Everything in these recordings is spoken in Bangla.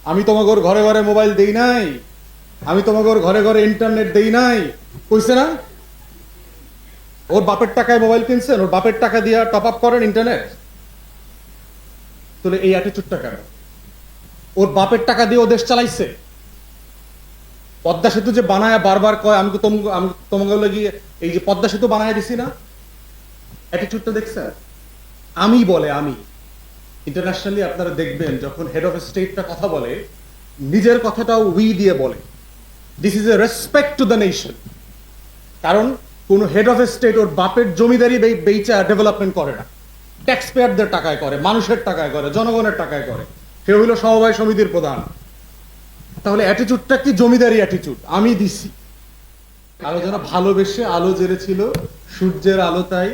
আমি তোমাগোর ঘরে ঘরে মোবাইল দেই নাই, আমি তোমাগোর ঘরে ঘরে ইন্টারনেট দেই নাই, কইছে না? ওর বাপের টাকায় মোবাইল কিনছেন, ওর বাপের টাকা দিয়ে টপ আপ করেন ইন্টারনেট। তাহলে এই অ্যাটিটিউডটা কেন? ওর বাপের টাকা দিয়ে ও দেশ চালাইছে। পদ্মা সেতু যে বানায় বারবার কয় আমি তোমাকে গিয়ে এই যে পদ্মা সেতু বানায় দিছি না, অ্যাটিটিউডটা দেখছেন? আমি বলে আমি ইন্টারন্যাশনালি আপনারা দেখবেন যখন হেড অফ স্টেটটা কথা বলে নিজের কথাটাও উই দিয়ে বলে। This is a respect to the nation. কারণ কোন হেড অফ স্টেট ওর বাপের জমিদারি বেচা ডেভেলপমেন্ট করে না, ট্যাক্স পেয়ারদের টাকায় করে, মানুষের টাকায় করে, জনগণের টাকায় করে। সে হইল সমবায় সমিতির প্রধান। তাহলে অ্যাটিটিউডটা কি জমিদারি অ্যাটিটিউড? আমি দিছি। আলো যেন ভালোবেসে আলো জেলেছিল, সূর্যের আলো তাই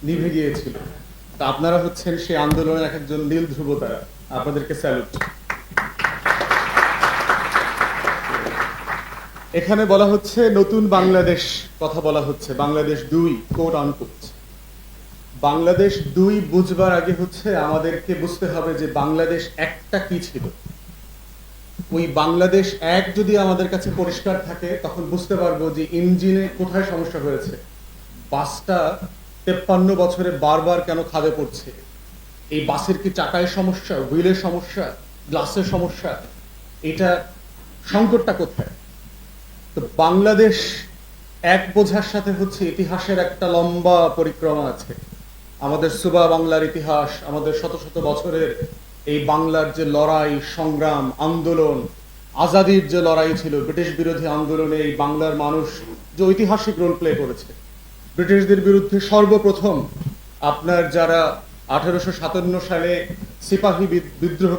নিভে গিয়েছিল। তা আপনারা হচ্ছেন সেই আন্দোলনের এক একজন নীল ধ্রুবতারা, আপনাদেরকে স্যালুট। এখানে বলা হচ্ছে নতুন বাংলাদেশ কথা বলা হচ্ছে, বাংলাদেশ 2 কোট আনকোট। বাংলাদেশ 2 বুঝবার আগে হচ্ছে আমাদেরকে বুঝতে হবে যে বাংলাদেশ একটা কি ছিল। ওই বাংলাদেশ 1 যদি আমাদের কাছে পরিষ্কার থাকে তখন বুঝতে পারবো যে ইঞ্জিনে কোথায় সমস্যা হয়েছে, বাসটা 53 বছরে বারবার কেন খাদে পড়ছে, এই বাসের কি চাকায় সমস্যা, হুইলের সমস্যা, গ্লাসের সমস্যা, এটা সংকটটা কোথায়? তো বাংলাদেশ 1 বোঝার সাথে হচ্ছে ইতিহাসের একটা লম্বা পরিক্রমা আছে। আমাদের সুবা বাংলার ইতিহাস, আমাদের শত শত বছরের এই বাংলার যে লড়াই সংগ্রাম আন্দোলন, আজাদির যে লড়াই ছিল, ব্রিটিশ বিরোধী আন্দোলনে এই বাংলার মানুষ যে ঐতিহাসিক রোল প্লে করেছে। ব্রিটিশদের বিরুদ্ধে সর্বপ্রথম আপনার যারা 1857 সালে সিপাহী বিদ্রোহ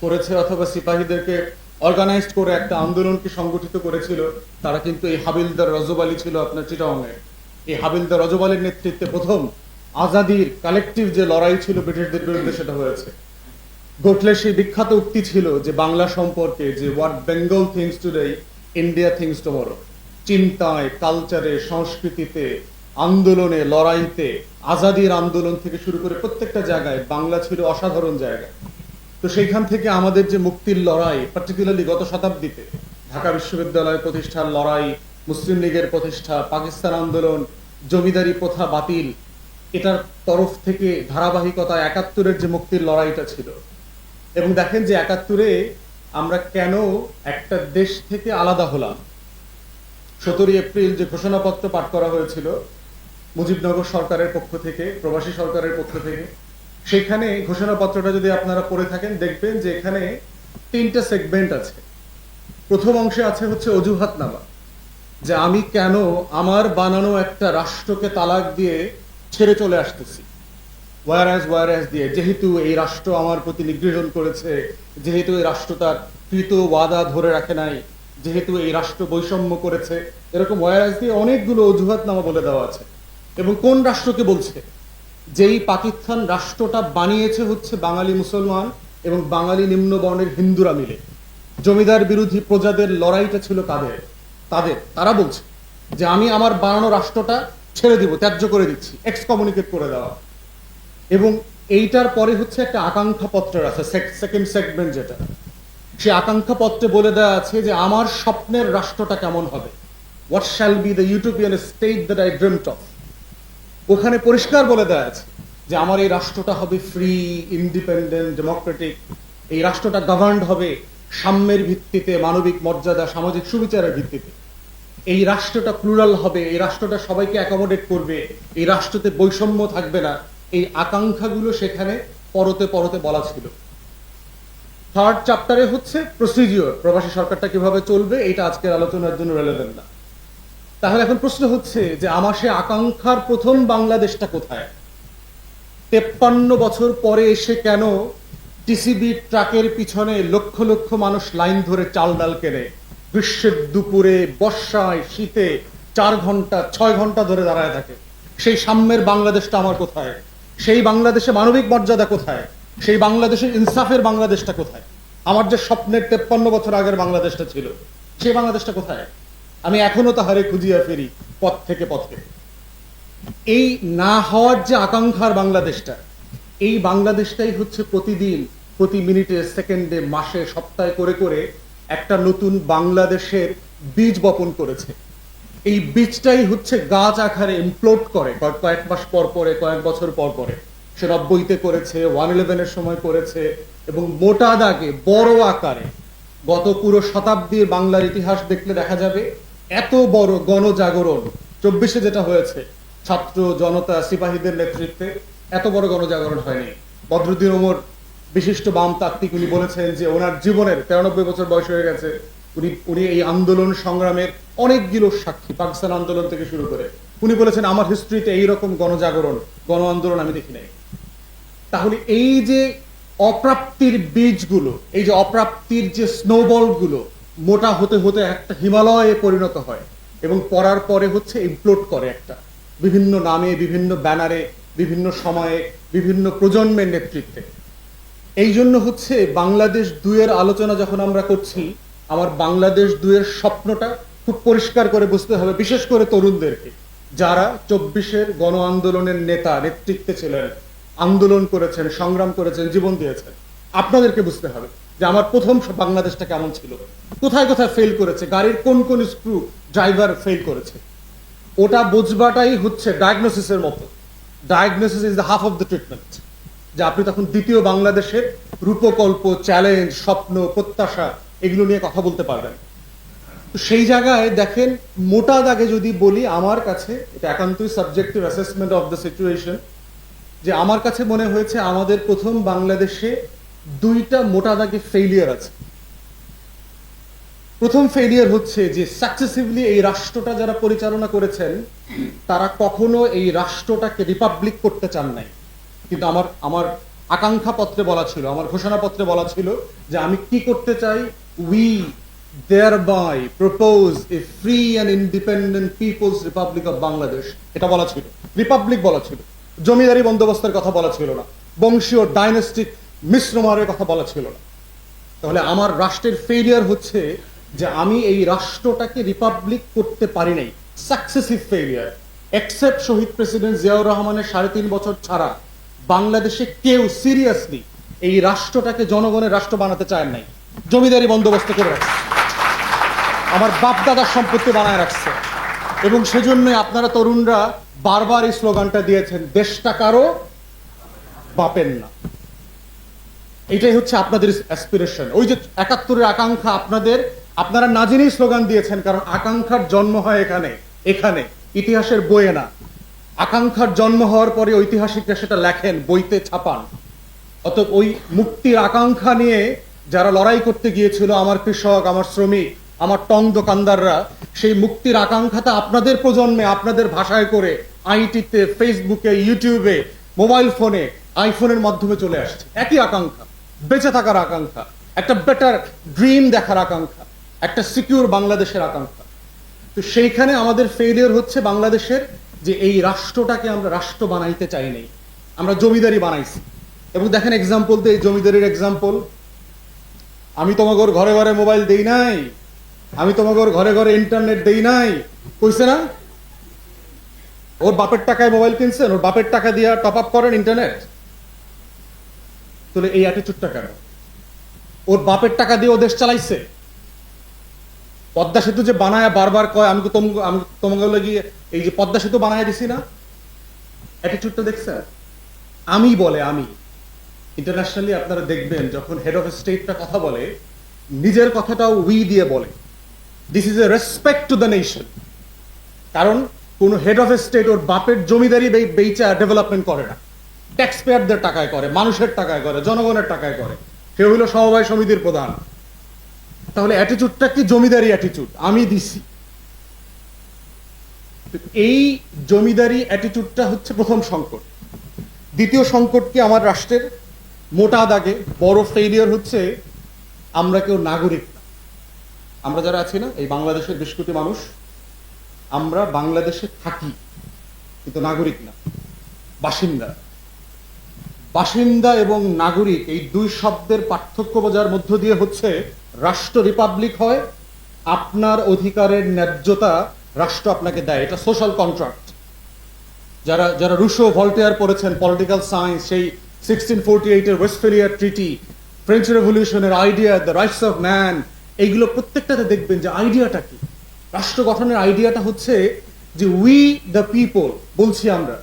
করেছে অথবা সিপাহীদেরকে অর্গানাইজড করে একটা আন্দোলনকে সংগঠিত করেছিল, তারা কিন্তু এই হাবিলদার রজব আলী ছিল আপনার চিটাগংয়ে। এই হাবিলদার রজব আলীর নেতৃত্বে প্রথম আজাদির কালেকটিভ যে লড়াই ছিল ব্রিটিশদের বিরুদ্ধে সেটা হয়েছে। গোখলের সেই বিখ্যাত উক্তি ছিল যে বাংলা সম্পর্কে যে what Bengal things today India things tomorrow. চিন্তায়, কালচারে, সংস্কৃতিতে, আন্দোলনে, লড়াইতে, আজাদির আন্দোলন থেকে শুরু করে প্রত্যেকটা জায়গায় বাংলা ছিল অসাধারণ জায়গা। তো সেইখান থেকে আমাদের যে মুক্তির লড়াই, পার্টিকুলারলি গত শতাব্দীতে ঢাকা বিশ্ববিদ্যালয় প্রতিষ্ঠার লড়াই, মুসলিম লীগের প্রতিষ্ঠা, পাকিস্তান আন্দোলন, জমিদারি প্রথা বাতিল, এটার তরফ থেকে ধারাবাহিকতা 71-এর যে মুক্তির লড়াইটা ছিল। এবং দেখেন যে 71-এ আমরা কেন একটা দেশ থেকে আলাদা হলাম। 17 এপ্রিল যে ঘোষণাপত্র পাঠ করা হয়েছিল মুজিবনগর সরকারের পক্ষ থেকে, প্রবাসী সরকারের পক্ষ থেকে, সেখানে ঘোষণাপত্রটা যদি আপনারা পড়ে থাকেন দেখবেন যে এখানে 3টা সেগমেন্ট আছে। প্রথম অংশে আছে হচ্ছে অজুহাতনামা, যে আমি কেন আমার বানানো একটা রাষ্ট্রকে তালাক দিয়ে ছেড়ে চলে আসতেছি, ওয়ারাস দিয়ে, যেহেতু এই রাষ্ট্র আমার প্রতি নিগৃহণ করেছে, যেহেতু এই রাষ্ট্র তার কৃত ওয়াদা ধরে রাখে নাই, যেহেতু এই রাষ্ট্র বৈষম্য করেছে, এরকম ওয়ারাস দিয়ে অনেকগুলো অজুহাতনামা বলে দেওয়া আছে। এবং কোন রাষ্ট্রকে বলছে? যেই পাকিস্তান রাষ্ট্রটা বানিয়েছে হচ্ছে বাঙালি মুসলমান এবং বাঙালি নিম্নবর্ণের হিন্দুরা মিলে। জমিদার বিরোধী প্রজাদের লড়াইটা ছিল তারা বলছে যে আমি আমার বানানো রাষ্ট্রটা ছেড়ে দিব, ত্যায্য করে দিচ্ছি, এক্সকমিউনিকেট করে দেওয়া। এবং এইটার পরে হচ্ছে একটা আকাঙ্ক্ষা পত্র আছে, সেকেন্ড সেগমেন্ট যেটা, সে আকাঙ্ক্ষা পত্রে বলে দেওয়া আছে যে আমার স্বপ্নের রাষ্ট্রটা কেমন হবে, what shall be the utopian state that I dreamed of. ওখানে পরিষ্কার বলে দেওয়া আছে যে আমার এই রাষ্ট্রটা হবে ফ্রি, ইন্ডিপেন্ডেন্ট, ডেমোক্রেটিক। এই রাষ্ট্রটা গভর্নড হবে সাম্যের ভিত্তিতে, মানবিক মর্যাদা, সামাজিক সুবিচারের ভিত্তিতে। এই রাষ্ট্রটা প্লুরাল হবে, এই রাষ্ট্রটা সবাইকে অ্যাকোমোডেট করবে, এই রাষ্ট্রতে বৈষম্য থাকবে না। এই আকাঙ্ক্ষাগুলো সেখানে পরতে পরতে বলা ছিল। 3rd চ্যাপ্টারে হচ্ছে প্রসিডিওর, প্রবাসী সরকারটা কিভাবে চলবে, এটা আজকের আলোচনার জন্য রেলেভেন্ট না। তাহলে এখন প্রশ্ন হচ্ছে যে আমার সে আকাঙ্ক্ষার প্রথম বাংলাদেশটা কোথায়? 53 বছর পরে এসে কেন টিসিবি ট্রাকের পিছনে লক্ষ লক্ষ মানুষ লাইন ধরে চাল ডাল কেনে, গ্রীষ্মের দুপুরে, বর্ষায়, শীতে 4 ঘন্টা 6 ঘন্টা ধরে দাঁড়ায় থাকে? সেই সাম্যের বাংলাদেশটা আমার কোথায়? সেই বাংলাদেশে মানবিক মর্যাদা কোথায়? সেই বাংলাদেশের ইনসাফের বাংলাদেশটা কোথায়? আমার যে স্বপ্নের 53 বছর আগের বাংলাদেশটা ছিল, সেই বাংলাদেশটা কোথায়? আমি এখনো তাহারে খুঁজিয়া ফিরি পথ থেকে পথে। এই না হওয়ার যে আকাঙ্ক্ষার বাংলাদেশটা, এই বাংলাদেশটাই হচ্ছে প্রতিদিন প্রতি মিনিটে, সেকেন্ডে, মাসে, সপ্তাহে করে করে একটা নতুন বাংলাদেশের বীজ বপন করেছে। এই বীজটাই হচ্ছে গাছ আকারে ইমপ্লোড করে কয়েক মাস পর পরে, কয়েক বছর পর পরে। সে 90-তে করেছে, 1/11-এর সময় করেছে, এবং মোটা দাগে বড় আকারে গত পুরো শতাব্দীর বাংলার ইতিহাস দেখলে দেখা যাবে এত বড় গণজাগরণ 24-এ যেটা হয়েছে ছাত্র জনতা সিপাহীদের নেতৃত্বে, এত বড় গণজাগরণ হয়নি। বদরুদ্দিন ওমর বিশিষ্ট বামতাত্ত্বিক, উনি বলেছেন যে ওনার জীবনের 93 বছর বয়স হয়ে গেছে, উনি এই আন্দোলন সংগ্রামের অনেকগুলো সাক্ষী, পাকিস্তান আন্দোলন থেকে শুরু করে। উনি বলেছেন আমার হিস্ট্রিতে এইরকম গণজাগরণ, গণ আন্দোলন আমি দেখি নাই। তাহলে এই যে অপ্রাপ্তির বীজগুলো, এই যে অপ্রাপ্তির যে স্নোবলগুলো মোটা হতে হতে একটা হিমালয়ে পরিণত হয় এবং পড়ার পরে হচ্ছে ইমপ্লোড করে একটা বিভিন্ন নামে, বিভিন্ন ব্যানারে, বিভিন্ন সময়ে, বিভিন্ন প্রজন্মের নেতৃত্বে। এই জন্য হচ্ছে বাংলাদেশ 2-এর আলোচনা যখন আমরা করছি, আমার বাংলাদেশ 2-এর স্বপ্নটা খুব পরিষ্কার করে বুঝতে হবে, বিশেষ করে তরুণদেরকে, যারা 24-এর গণ আন্দোলনের নেতা নেতৃত্বে ছিলেন, আন্দোলন করেছেন, সংগ্রাম করেছেন, জীবন দিয়েছেন। আপনাদেরকে বুঝতে হবে যে আমার প্রথম বাংলাদেশটা কেমন ছিল, কোথায় কোথায় ফেল করেছে, গাড়ির কোন কোন স্ক্রু ড্রাইভার ফেল করেছে। ওটা বুঝবাটাই হচ্ছে ডায়াগনোসিসের মতো। Diagnosis is the half of the treatment. যে আপনি তখন দ্বিতীয় বাংলাদেশের রূপকল্প, চ্যালেঞ্জ, স্বপ্ন, প্রত্যাশা এগুলো নিয়ে কথা বলতে পারবেন। তো সেই জায়গায় দেখেন, মোটা দাগে যদি বলি, আমার কাছে এটা একান্তই subjective assessment of the situation, যে আমার কাছে মনে হয়েছে আমাদের প্রথম বাংলাদেশে 2টা মোটা দাগে ফেইলিয়ার আছে। প্রথম ফেইলিয়ার হচ্ছে যে সাকসেসিভলি এই রাষ্ট্রটা যারা পরিচালনা করেছেন তারা কখনো এই রাষ্ট্রটাকে রিপাবলিক করতে চান নাই। কিন্তু আমার আকাঙ্ক্ষা পত্রে বলা ছিল, আমার ঘোষণাপত্রে বলা ছিল যে আমি কি করতে চাই, we thereby propose a free and independent people's republic of Bangladesh, এটা বলা ছিল। রিপাবলিক বলা ছিল, জমিদারি বন্দোবস্তের কথা বলা ছিল না, বংশীয় ডাইনাস্টিক মিশ্রমারের কথা বলা ছিল না। তাহলে আমার রাষ্ট্রের ফেইলিয়ার হচ্ছে যে আমি এই রাষ্ট্রটাকে রিপাবলিক করতে পারি নাই। Successive failure. এক্সেপ্ট শহীদ প্রেসিডেন্ট জিয়াউর রহমানের 3.5 বছর ছাড়া বাংলাদেশে কেউ সিরিয়াসলি এই রাষ্ট্রটাকে জনগণের রাষ্ট্র বানাতে চায় নাই। জমিদারি বন্দোবস্ত করে রাখছে, আমার বাপ দাদার সম্পত্তি বানায় রাখছে। এবং সেজন্যই আপনারা তরুণরা বারবার এই স্লোগানটা দিয়েছেন, দেশটা কারো বাপের না। এটাই হচ্ছে আপনাদের অ্যাসপিরেশন। ওই যে 71-এর আকাঙ্ক্ষা আপনারা না জেনেই স্লোগান দিয়েছেন, কারণ আকাঙ্ক্ষার জন্ম হয় এখানে ইতিহাসের বইয়ে না। আকাঙ্ক্ষার জন্ম হওয়ার পরে ঐতিহাসিকরা সেটা লেখেন, বইতে ছাপান। অতএব ওই মুক্তির আকাঙ্ক্ষা নিয়ে যারা লড়াই করতে গিয়েছিল, আমার কৃষক, আমার শ্রমিক, আমার টং দোকানদাররা, সেই মুক্তির আকাঙ্ক্ষাটা আপনাদের প্রজন্মে আপনাদের ভাষায় করে আইটিতে, ফেসবুকে, ইউটিউবে, মোবাইল ফোনে, আইফোনের মাধ্যমে চলে আসছে। একই আকাঙ্ক্ষা, বেঁচে থাকার আকাঙ্ক্ষা, একটা বেটার ড্রিম দেখার আকাঙ্ক্ষা, একটা সিকিউর বাংলাদেশের আকাঙ্ক্ষা। তো সেইখানে আমাদের ফেইলিয়ার হচ্ছে বাংলাদেশের, যে এই রাষ্ট্রটাকে আমরা রাষ্ট্র বানাইতে চাই নাই, আমরা জমিদারি বানাইছি। এবং দেখেন এক্সাম্পল তো, এই জমিদারির এক্সাম্পল, আমি তোমাগর ঘরে ঘরে মোবাইল দেই নাই, আমি তোমাগর ঘরে ঘরে ইন্টারনেট দেই নাই, কইছে না? ওর বাপের টাকায় মোবাইল কিনছেন, ওর বাপের টাকা দিয়ে টপ আপ করেন ইন্টারনেট। তাহলে এই অ্যাটিটিউডটা কেন? ওর বাপের টাকা দিয়ে ও দেশ চালাইছে। পদ্মা সেতু যে বানায় বারবার কয়, আমি তোমাকে গিয়ে এই যে পদ্মা সেতু বানায় দিছি না, অ্যাটিটিউডটা দেখছেন? আমি বলে, আমি ইন্টারন্যাশনালি আপনারা দেখবেন যখন হেড অফ স্টেটটা কথা বলে, নিজের কথাটাও উই দিয়ে বলে। This is a respect to the nation. কারণ কোন হেড অফ স্টেট ওর বাপের জমিদারি বেচা ডেভেলপমেন্ট করে না, ট্যাক্স পেয়ারদের টাকায় করে, মানুষের টাকায় করে, জনগণের টাকায় করে। সে হইল সমবায় সমিতির প্রধান। তাহলে অ্যাটিটিউডটা কি? জমিদারি অ্যাটিটিউড, আমি দিছি। এই জমিদারি অ্যাটিটিউডটা হচ্ছে প্রথম সংকট। দ্বিতীয় সংকট কি আমার রাষ্ট্রের? মোটা দাগে বড় ফেইলিয়ার হচ্ছে আমরা কেউ নাগরিক না। আমরা যারা আছি না, এই বাংলাদেশের 20 কোটি মানুষ, আমরা বাংলাদেশে থাকি কিন্তু নাগরিক না, বাসিন্দা। বাসিন্দা এবং নাগরিক এই দুই শব্দের পার্থক্য বোঝার মধ্য দিয়ে হচ্ছে রাষ্ট্র রিপাবলিক হয়, আপনার অধিকারের ন্যায্যতা রাষ্ট্র আপনাকে দেয়। এটা সোশ্যাল কন্ট্রাক্ট। যারা রুশো ভল্টেয়ার পড়েছেন পলিটিক্যাল সায়েন্স, সেই 1648-এর ওয়েস্টফেলিয়ার ট্রিটি, ফ্রেঞ্চ রেভলিউশনের idea, the rights of man, এইগুলো প্রত্যেকটাতে দেখবেন যে আইডিয়াটা কি, রাষ্ট্র গঠনের আইডিয়াটা হচ্ছে যে উই দ্য পিপল বলছি আমরা।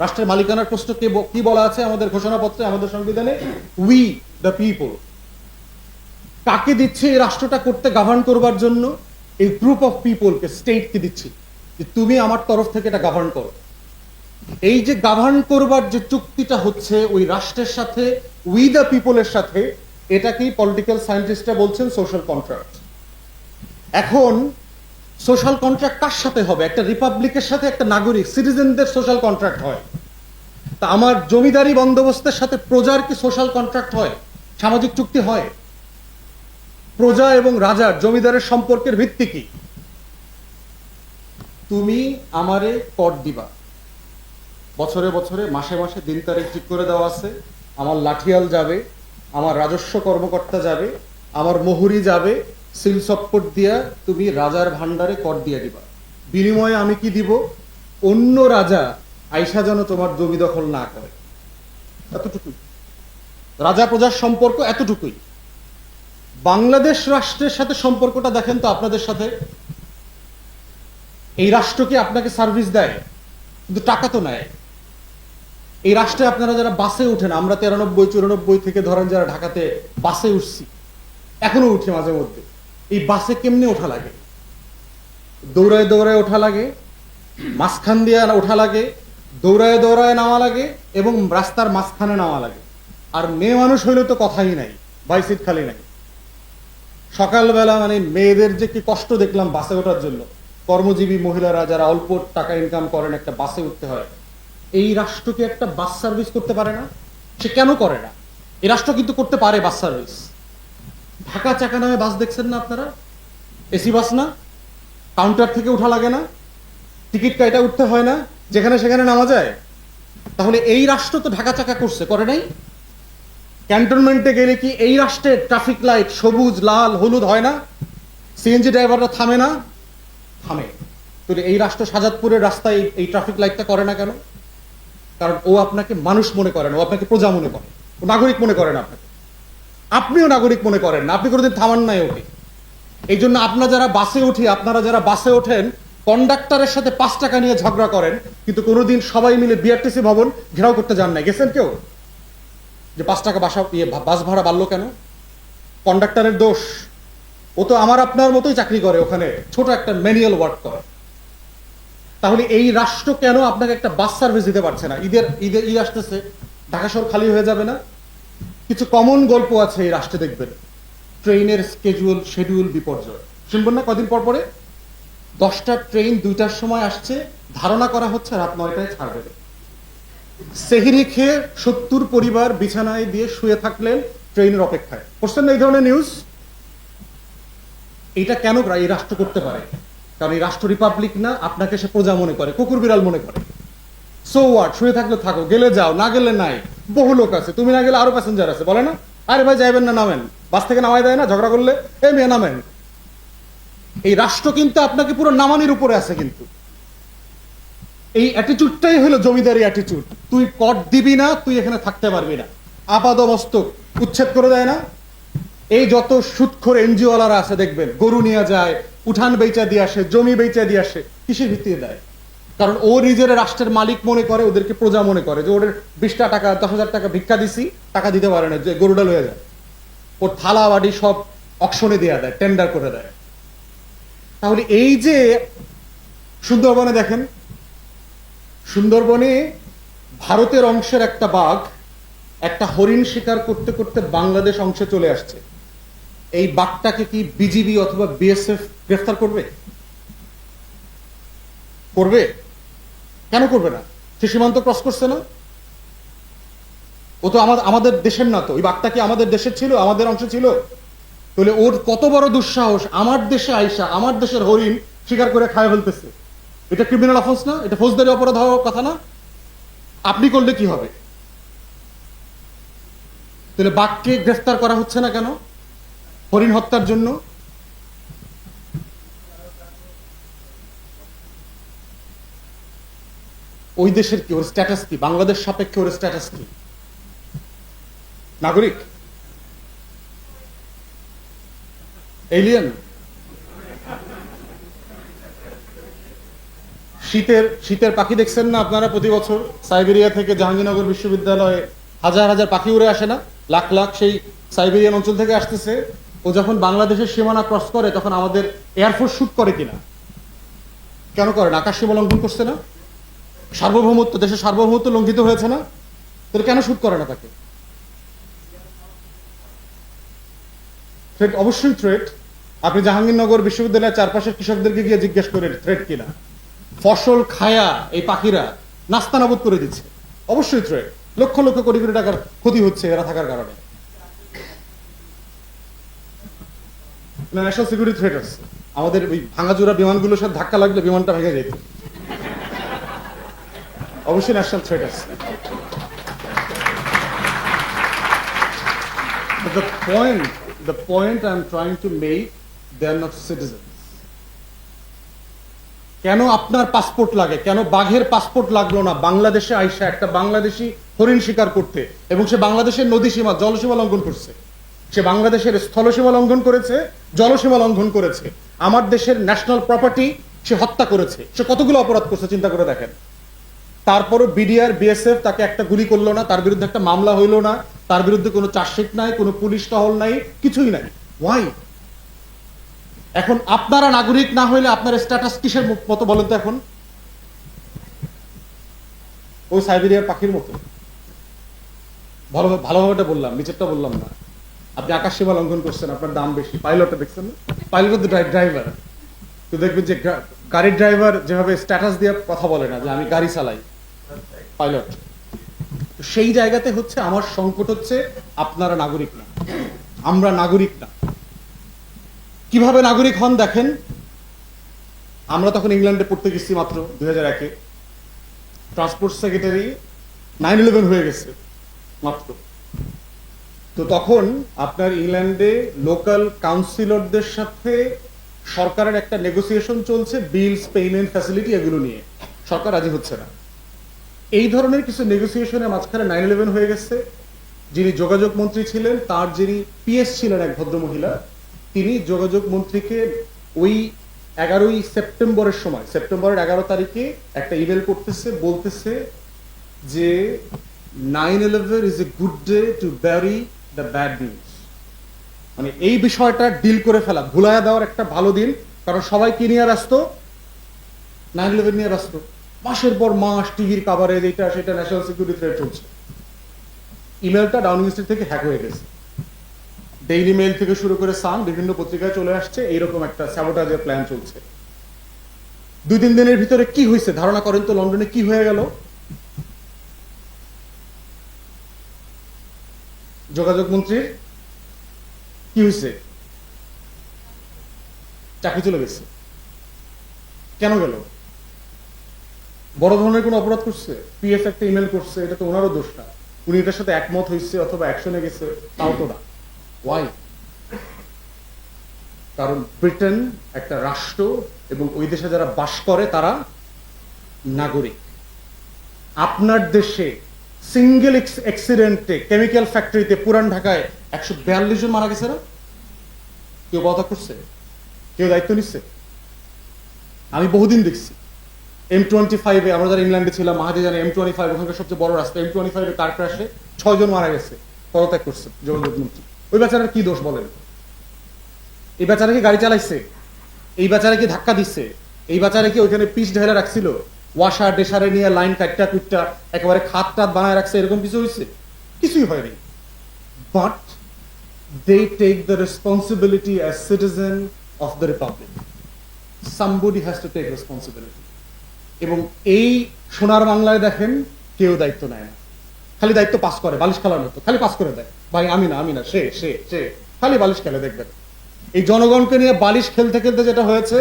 রাষ্ট্রের মালিকানার প্রশ্ন কি বলা আছে আমাদের ঘোষণাপত্রে, আমাদের সংবিধানে? We the people. কাকে দিচ্ছে এই রাষ্ট্রটা করতে, গভর্ন করবার জন্য? এই গ্রুপ অফ পিপলকে, স্টেটকে দিচ্ছি যে তুমি আমার তরফ থেকে এটা গভর্ন করো। এই যে গভর্ন করবার যে চুক্তিটা হচ্ছে ওই রাষ্ট্রের সাথে, উই দ্য পিপলের সাথে, এটাকেই পলিটিক্যাল সায়েন্টিস্টরা বলছেন সোশ্যাল কন্ট্রাক্ট। এখন সোশ্যাল কন্ট্রাক্ট কার সাথে হবে? একটা রিপাবলিকের সাথে একটা নাগরিক, সিটিজেনদের সোশ্যাল কন্ট্রাক্ট হয়। তা আমার জমিদারি বন্দোবস্তের সাথে প্রজার কি সোশ্যাল কন্ট্রাক্ট হয়, সামাজিক চুক্তি হয়? প্রজা এবং রাজার, জমিদারের সম্পর্কের ভিত্তি কি? তুমি আমারে কর দিবা, বছরে বছরে, মাসে মাসে দিন তারিখ ঠিক করে দেওয়া আছে। আমার লাঠিয়াল যাবে, আমার রাজস্ব কর্মকর্তা যাবে, আমার মোহরি যাবে, সিল সপ্পট দিয়া তুমি রাজার ভান্ডারে কর দিয়ে দিবা। বিনিময়ে আমি কি দিব? অন্য রাজা আইসা যেন তোমার জমি দখল না করে। এতটুকুই রাজা প্রজার সম্পর্ক, এতটুকুই। বাংলাদেশ রাষ্ট্রের সাথে সম্পর্কটা দেখেন তো আপনাদের সাথে। এই রাষ্ট্র কি আপনাকে সার্ভিস দেয়? কিন্তু টাকা তো নেয়। এই রাষ্ট্রে আপনারা যারা বাসে উঠেন, আমরা 93-94 থেকে ধরেন যারা ঢাকাতে বাসে উঠছি, এখনো উঠি মাঝে মধ্যে, এই বাসে কেমনে ওঠা লাগে? দৌড়ায় দৌড়ায় ওঠা লাগে, মাঝখান দিয়ে ওঠা লাগে, দৌড়ায় দৌড়ায় নামা লাগে, এবং রাস্তার মাঝখানে নামা লাগে। আর মেয়ে মানুষ হইলে তো কথাই নাই, বাইসিট খালি নাই। সকালবেলা মানে মেয়েদের যে কি কষ্ট দেখলাম বাসে ওঠার জন্য। কর্মজীবী মহিলারা যারা অল্প টাকা ইনকাম করেন, একটা বাসে উঠতে হয়। এই রাষ্ট্রকে একটা বাস সার্ভিস করতে পারে না? সে কেন করে না? এই রাষ্ট্র কিন্তু করতে পারে বাস সার্ভিস। ঢাকা চাকা নামে বাস দেখছেন না আপনারা? এসি বাস না? কাউন্টার থেকে উঠা লাগে না, টিকিট কাইটা উঠতে হয় না, যেখানে সেখানে নামা যায়। তাহলে এই রাষ্ট্র তো ঢাকা চাকা করছে, করে নাই? ক্যান্টনমেন্টে গেলে কি এই রাষ্ট্রের ট্রাফিক লাইট সবুজ, লাল, হলুদ হয় না? সিএনজি ড্রাইভাররা থামে না? থামে। তাহলে এই রাষ্ট্র সাজাদপুরের রাস্তায় এই ট্রাফিক লাইটটা করে না কেন? কারণ ও আপনাকে মানুষ মনে করে না, ও আপনাকে প্রজা মনে করে, ও নাগরিক মনে করেন আপনাকে। আপনিও নাগরিক মনে করেন না, আপনি কোনোদিন থামান নাই ওকে। এই জন্য আপনারা যারা বাসে ওঠেন, কন্ডাক্টরের সাথে 5 টাকা নিয়ে ঝগড়া করেন, কিন্তু কোনোদিন সবাই মিলে বিআরটিসি ভবন ঘেরাও করতে যান নাই। গেছেন কেউ? যে 5 টাকা বাস ভাড়া বাড়লো কেন? কন্ডাক্টরের দোষ? ও তো আমার আপনার মতোই চাকরি করে, ওখানে ছোট একটা ম্যানুয়াল ওয়ার্ক করে। তাহলে এই রাষ্ট্র কেন আপনাকে একটা বাস সার্ভিস দিতে পারছে না? ঈদ আসতেছে, ঢাকা শহর খালি হয়ে যাবে না? কিছু কমন গল্প আছে এই রাষ্ট্রে, দেখবেন। ট্রেনের শিডিউল বিপর্যয় শুনবেন না কদিন পর পরে? 10টা ট্রেন 2টার সময় আসছে, ধারণা করা হচ্ছে রাত 9টায় ছাড়বে। সেহরি খেয়ে 70 পরিবার বিছানায় দিয়ে শুয়ে থাকলেন ট্রেনের অপেক্ষায়। করছেন না এই ধরনের নিউজ? এটা কেন এই রাষ্ট্র করতে পারে? কারণ এই রাষ্ট্র রিপাবলিক না, আপনাকে সে প্রজা মনে করে, কুকুর বিড়াল মনে করে। সো হোয়াট, শুয়ে থাকলে থাকো, গেলে যাও, না গেলে নাই। বহু লোক আছে, তুমি না গেলে আরো প্যাসেঞ্জার আছে, বলে না? আরে ভাই যাইবেন না, নামেন। বাস থেকে নামাই দেয় না ঝগড়া করলে, এই মেয়ে নামেন। এই রাষ্ট্র কিন্তু আপনাকে পুরো নামানির উপরে আছে। কিন্তু এই অ্যাটিটিউডটাই হলো জমিদারি অ্যাটিটিউড। তুই কর দিবি না, তুই এখানে থাকতে পারবি না। আপাদমস্তক উচ্ছেদ করে দেয় না? এই যত সুদখোর এনজিওওয়ালারা আছে দেখবেন, গরু নিয়ে যায়, উঠান বেচা দিয়ে আসে, জমি বেচা দিয়ে আসে। কিসের ভিত্তিতে দেয়? কারণ ও নিজের রাষ্ট্রের মালিক মনে করে, ওদেরকে প্রজা মনে করে। যে ওদের 20টা টাকা, 10,000 টাকা ভিক্ষা দিছি, টাকা দিতে পারে না, যে গরুটা লয়ে যায়। ওর থালা বাড়ি সব অকশনে দেয়া দেয়, টেন্ডার করে দেয়। তাহলে এই যে সুন্দরবনে দেখেন, সুন্দরবনে ভারতের অংশের একটা বাঘ একটা হরিণ শিকার করতে করতে বাংলাদেশ অংশে চলে আসছে। এই বাঘটাকে কি বিজিবি অথবা বিএসএফ গ্রেফতার করবে? করবে? কেন করবে না? সে সীমান্ত ক্রস করছে না? ও তো আমাদের দেশের না। তো ওই বাঘটা কি আমাদের দেশের ছিল, আমাদের অংশ ছিল? তাহলে ওর কত বড় দুঃসাহস, আমার দেশে আইসা আমার দেশের হরিণ শিকার করে খায় ফেলতেছে। এটা ক্রিমিনাল অফেন্স না? এটা ফৌজদারি অপরাধ হওয়ার কথা না? আপনি করলে কি হবে? তাহলে বাঘকে গ্রেফতার করা হচ্ছে না কেন হরিণ হত্যার জন্য? ওই দেশের কি, ওর স্ট্যাটাস কি? বাংলাদেশ সাপেক্ষে ওর স্ট্যাটাস কি? নাগরিক? এলিয়েন? শীতের পাখি দেখছেন না আপনারা? প্রতি বছর সাইবেরিয়া থেকে জাহাঙ্গীরনগর বিশ্ববিদ্যালয়ে হাজার হাজার পাখি উড়ে আসে না? লাখ লাখ সেই সাইবেরিয়ান অঞ্চল থেকে আসতেছে। ও যখন বাংলাদেশের সীমানা ক্রস করে তখন আমাদের এয়ারফোর্স শুট করে কিনা? কেন করে না? আকাশ সীমা লঙ্ঘন করছে না? সার্বভৌমত্ব, দেশের সার্বভৌমত্ব লঙ্ঘিত হয়েছে না? তাহলে কেন শুট করে না তাকে? থ্রেট, অবশ্যই থ্রেট। আপনি জাহাঙ্গীরনগর বিশ্ববিদ্যালয়ের চারপাশের কৃষকদেরকে গিয়ে জিজ্ঞেস করেন থ্রেট কিনা। ফসল খায়া এই পাখিরা নাস্তানাবুদ করে দিচ্ছে, অবশ্যই থ্রেট। লক্ষ লক্ষ কোটি কোটি টাকার ক্ষতি হচ্ছে এরা থাকার কারণে। ন্যাশনাল সিকিউরিটি থ্রেট আছে। আমাদের ওই ভাঙাচোরা বিমানগুলোর সাথে ধাক্কা লাগলে বিমানটা ভেঙে যেত, অবশ্যই ন্যাশনাল থ্রেট আছে। The point I'm trying to make, they are not citizens. কেন আপনার পাসপোর্ট লাগে? কেন বাঘের পাসপোর্ট লাগলো না বাংলাদেশে আইসা একটা বাংলাদেশি হরিণ শিকার করতে? এবং সে বাংলাদেশের নদী সীমা, জলসীমা লঙ্ঘন করছে। সে বাংলাদেশের স্থলসীমা লঙ্ঘন করেছে, জলসীমা লঙ্ঘন করেছে। আমার দেশের ন্যাশনাল প্রপার্টি সে হত্যা করেছে। সে কতগুলো অপরাধ করছে চিন্তা করে দেখেন। তারপরও বিডিআর বিএসএফ তাকে একটা গুলি করলো না, তার বিরুদ্ধে একটা মামলা হইলো না, তার বিরুদ্ধে কোনো চার্জশিট নাই, কোনো পুলিশ টহল নাই, কিছুই নাই। ওয়াই? এখন আপনারা নাগরিক না হইলে আপনার স্ট্যাটাস কিসের মতো বলেন তো? এখন ওই সাইবেরিয়ার পাখির মতো। ভালোভাবে বললাম, নিচেরটা বললাম না। আপনি আকাশ সীমা লঙ্ঘন করছেন, আপনার দাম বেশি। পাইলটটা দেখছেন না? পাইলট তো ড্রাইভার। তো দেখবেন যে গাড়ির ড্রাইভার যেভাবে স্ট্যাটাস দিয়ে কথা বলে না যে আমি গাড়ি চালাই, পাইলট। সেই জায়গাতে হচ্ছে আমার সংকট হচ্ছে আপনারা নাগরিক না, আমরা নাগরিক না। কিভাবে নাগরিক হন দেখেন। আমরা তখন ইংল্যান্ডে পড়তে গেছি মাত্র 2001-এ। ট্রান্সপোর্ট সেক্রেটারি 9/11 হয়ে গেছে মাত্র। তো তখন আপনার ইংল্যান্ডে লোকাল কাউন্সিলরদের সাথে সরকারের একটা নেগোসিয়েশন চলছে, বিলস, পেমেন্ট ফ্যাসিলিটি, এগুলো নিয়ে। সরকার রাজি হচ্ছে না। এই ধরনের কিছু নেগোসিয়েশনের মাঝখানে 9/11 হয়ে গেছে। যিনি যোগাযোগ মন্ত্রী ছিলেন, তার যিনি পিএস ছিলেন এক ভদ্রমহিলা, তিনি যোগাযোগ মন্ত্রীকে ওই 11ই সেপ্টেম্বরের সময়, সেপ্টেম্বরের 11 তারিখে একটা ইমেল করতেছে, বলতেছে যে 9/11 is a good day to bury the bad news। মানে এই বিষয়টা ডিল করে ফেলা, ভুলাইয়া দেওয়ার একটা ভালো দিন। কারণ সবাই কি নিয়ে ব্যস্ত? 9/11 নিয়ে ব্যস্ত। মাসের পর মাস টিভির কাভারেজ, এটা সেটা, ন্যাশনাল সিকিউরিটি থ্রেট চলছে। ইমেলটা ডাউনিং স্ট্রিট থেকে হ্যাক হয়ে গেছে। ডেইলি মেইল থেকে শুরু করে সান, বিভিন্ন পত্রিকায় চলে আসছে এইরকম একটা স্যাবোটাজের প্ল্যান চলছে। 2-3 দিনের ভিতরে কি হয়েছে ধারণা করেন তো? লন্ডনে কি হয়ে গেল? যোগাযোগ মন্ত্রীর কি হয়েছে? চাকরি চলে গেছে। কেন গেল? বড় ধরনের কোন অপরাধ করছে? পিএস একটা ইমেল করছে, এটা তো ওনারও দোষ না। উনি এটার সাথে একমত হয়েছে অথবা অ্যাকশনে গেছে, তাও তো না। ওয়াই? কারণ ব্রিটেন একটা রাষ্ট্র এবং ওই দেশে যারা বাস করে তারা নাগরিক। আপনার দেশে সিঙ্গেল অ্যাক্সিডেন্টে কেমিক্যাল ফ্যাক্টরিতে পুরান ঢাকায় 142 জন মারা গেছে না? কেউ বদা করছে? কেউ দায়িত্ব নিচ্ছে? আমি বহুদিন দেখছি M25-এ, আমরা যারা ইংল্যান্ডে ছিলাম, মাহাদি জানে, M25 ওখানকার সবচেয়ে বড় রাস্তা, M25-এ কার ক্র্যাশে 6 জন মারা গেছে, পদত্যাগ করছে যোগাযোগ মন্ত্রী। ওই বেচারার কি দোষ বলেন? এই বেচারা কি গাড়ি চালাইছে? এই বেচারা কি ধাক্কা দিচ্ছে? এই বেচারা কি ওইখানে পিচ ঢেলে রাখছিল? ওয়াশার ডেসারে নিয়ে লাইন কাটটা কুটটা একেবারে খাত টাত বানায় রাখছে, এরকম কিছু হয়েছে? কিছুই হয়নি। But they take the responsibility as citizen of the republic. Somebody has to take responsibility. এবং এই সোনার বাংলায় দেখেন কেউ দায়িত্ব নেয় না, খালি দায়িত্ব পাস করে, বালিশ খেলার মতো খালি পাস করে দেয়। ভাই আমি না, সে খালি বালিশ খেলে। দেখবেন এই জনগণকে নিয়ে বালিশ খেলতে খেলতে যেটা হয়েছে,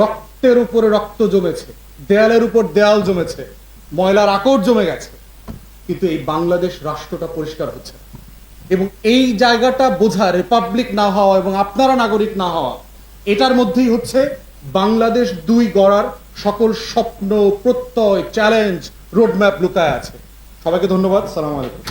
রক্তের উপরে রক্ত জমেছে, দেয়ালের উপর দেয়াল জমেছে, ময়লার আকর জমে গেছে, কিন্তু এই বাংলাদেশ রাষ্ট্রটা পরিষ্কার হচ্ছে। এবং এই জায়গাটা বোঝা, রিপাবলিক না হওয়া এবং আপনারা নাগরিক না হওয়া, এটার মধ্যেই হচ্ছে বাংলাদেশ 2 গড়ার সকল স্বপ্ন, প্রত্যয়, চ্যালেঞ্জ, রোডম্যাপ লুকায় আছে। সবাইকে ধন্যবাদ। সালাম আলাইকুম।